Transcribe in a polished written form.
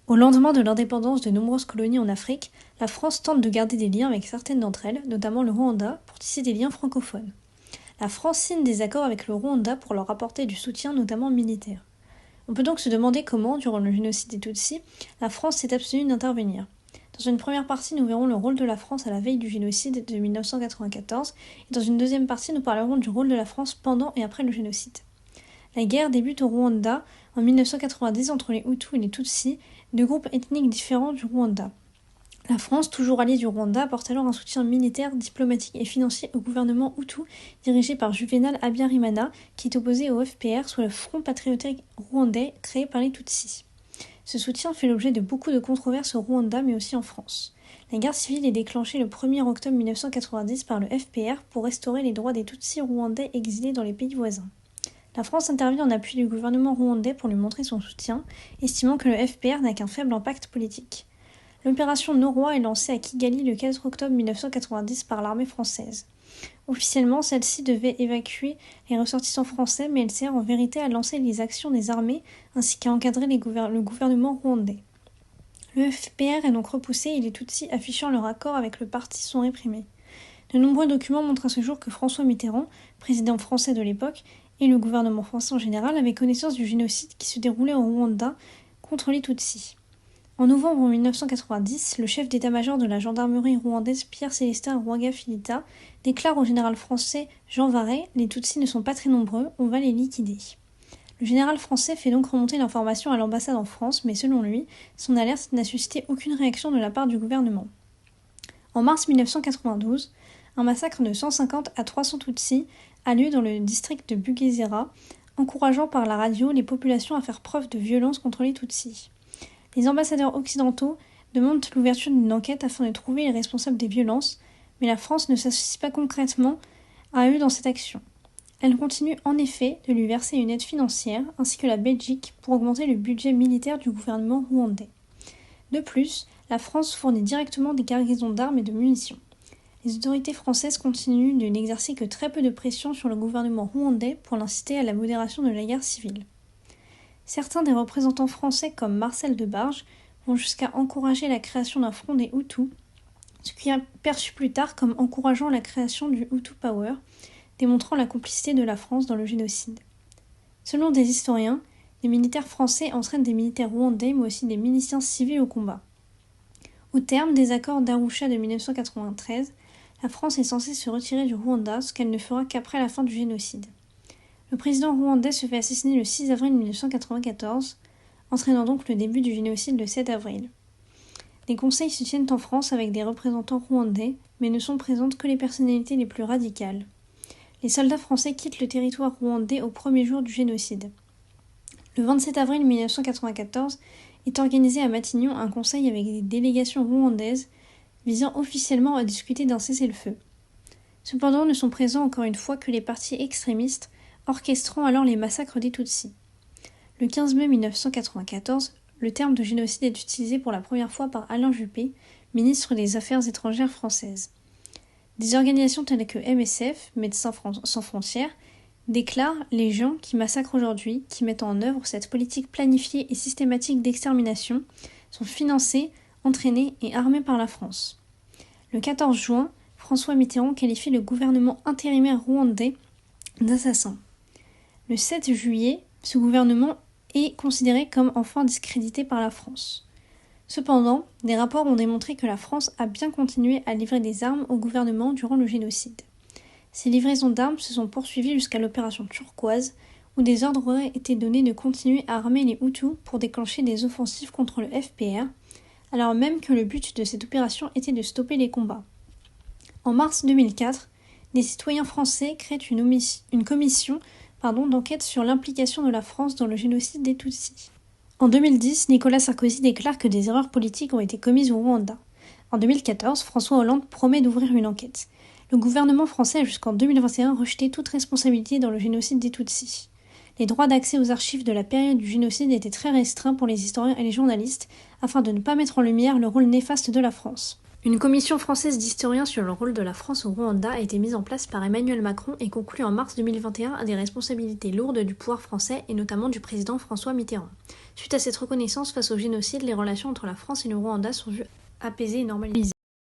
Au lendemain de l'indépendance de nombreuses colonies en Afrique, la France tente de garder des liens avec certaines d'entre elles, notamment le Rwanda, pour tisser des liens francophones. La France signe des accords avec le Rwanda pour leur apporter du soutien, notamment militaire. On peut donc se demander comment, durant le génocide des Tutsis, la France s'est abstenue d'intervenir. Dans une première partie, nous verrons le rôle de la France à la veille du génocide de 1994, et dans une deuxième partie, nous parlerons du rôle de la France pendant et après le génocide. La guerre débute au Rwanda en 1990 entre les Hutus et les Tutsis, deux groupes ethniques différents du Rwanda. La France, toujours alliée du Rwanda, apporte alors un soutien militaire, diplomatique et financier au gouvernement Hutu dirigé par Juvenal Habyarimana, qui est opposé au FPR sous le Front patriotique rwandais créé par les Tutsis. Ce soutien fait l'objet de beaucoup de controverses au Rwanda mais aussi en France. La guerre civile est déclenchée le 1er octobre 1990 par le FPR pour restaurer les droits des Tutsis rwandais exilés dans les pays voisins. La France intervient en appui du gouvernement rwandais pour lui montrer son soutien, estimant que le FPR n'a qu'un faible impact politique. L'opération Noroi est lancée à Kigali le 4 octobre 1990 par l'armée française. Officiellement, celle-ci devait évacuer les ressortissants français, mais elle sert en vérité à lancer les actions des armées ainsi qu'à encadrer le gouvernement rwandais. Le FPR est donc repoussé et les Tutsis affichant leur accord avec le parti sont réprimés. De nombreux documents montrent à ce jour que François Mitterrand, président français de l'époque, et le gouvernement français en général avaient connaissance du génocide qui se déroulait au Rwanda contre les Tutsis. En novembre 1990, le chef d'état-major de la gendarmerie rwandaise Pierre-Célestin Rwagafilita déclare au général français Jean Varret « Les Tutsis ne sont pas très nombreux, on va les liquider ». Le général français fait donc remonter l'information à l'ambassade en France, mais selon lui, son alerte n'a suscité aucune réaction de la part du gouvernement. En mars 1992, un massacre de 150 à 300 Tutsis a lieu dans le district de Bugesera, encourageant par la radio les populations à faire preuve de violence contre les Tutsis. Les ambassadeurs occidentaux demandent l'ouverture d'une enquête afin de trouver les responsables des violences, mais la France ne s'associe pas concrètement à eux dans cette action. Elle continue en effet de lui verser une aide financière, ainsi que la Belgique, pour augmenter le budget militaire du gouvernement rwandais. De plus, la France fournit directement des cargaisons d'armes et de munitions. Les autorités françaises continuent de n'exercer que très peu de pression sur le gouvernement rwandais pour l'inciter à la modération de la guerre civile. Certains des représentants français comme Marcel Debarge vont jusqu'à encourager la création d'un front des Hutus, ce qui est perçu plus tard comme encourageant la création du Hutu Power, démontrant la complicité de la France dans le génocide. Selon des historiens, les militaires français entraînent des militaires rwandais mais aussi des miliciens civils au combat. Au terme des accords d'Arusha de 1993, la France est censée se retirer du Rwanda, ce qu'elle ne fera qu'après la fin du génocide. Le président rwandais se fait assassiner le 6 avril 1994, entraînant donc le début du génocide le 7 avril. Les conseils se tiennent en France avec des représentants rwandais, mais ne sont présentes que les personnalités les plus radicales. Les soldats français quittent le territoire rwandais au premier jour du génocide. Le 27 avril 1994 est organisé à Matignon un conseil avec des délégations rwandaises visant officiellement à discuter d'un cessez-le-feu. Cependant, ne sont présents encore une fois que les partis extrémistes, orchestrant alors les massacres des Tutsis. Le 15 mai 1994, le terme de génocide est utilisé pour la première fois par Alain Juppé, ministre des Affaires étrangères françaises. Des organisations telles que MSF, Médecins sans frontières, déclarent « Les gens qui massacrent aujourd'hui, qui mettent en œuvre cette politique planifiée et systématique d'extermination, sont financés, entraînés et armés par la France ». Le 14 juin, François Mitterrand qualifie le gouvernement intérimaire rwandais d'assassin. Le 7 juillet, ce gouvernement est considéré comme enfin discrédité par la France. Cependant, des rapports ont démontré que la France a bien continué à livrer des armes au gouvernement durant le génocide. Ces livraisons d'armes se sont poursuivies jusqu'à l'opération Turquoise, où des ordres auraient été donnés de continuer à armer les Hutus pour déclencher des offensives contre le FPR, alors même que le but de cette opération était de stopper les combats. En mars 2004, des citoyens français créent une commission d'enquête sur l'implication de la France dans le génocide des Tutsis. En 2010, Nicolas Sarkozy déclare que des erreurs politiques ont été commises au Rwanda. En 2014, François Hollande promet d'ouvrir une enquête. Le gouvernement français a jusqu'en 2021 rejeté toute responsabilité dans le génocide des Tutsis. Les droits d'accès aux archives de la période du génocide étaient très restreints pour les historiens et les journalistes, afin de ne pas mettre en lumière le rôle néfaste de la France. Une commission française d'historiens sur le rôle de la France au Rwanda a été mise en place par Emmanuel Macron et conclut en mars 2021 à des responsabilités lourdes du pouvoir français et notamment du président François Mitterrand. Suite à cette reconnaissance face au génocide, les relations entre la France et le Rwanda sont vues apaisées et normalisées.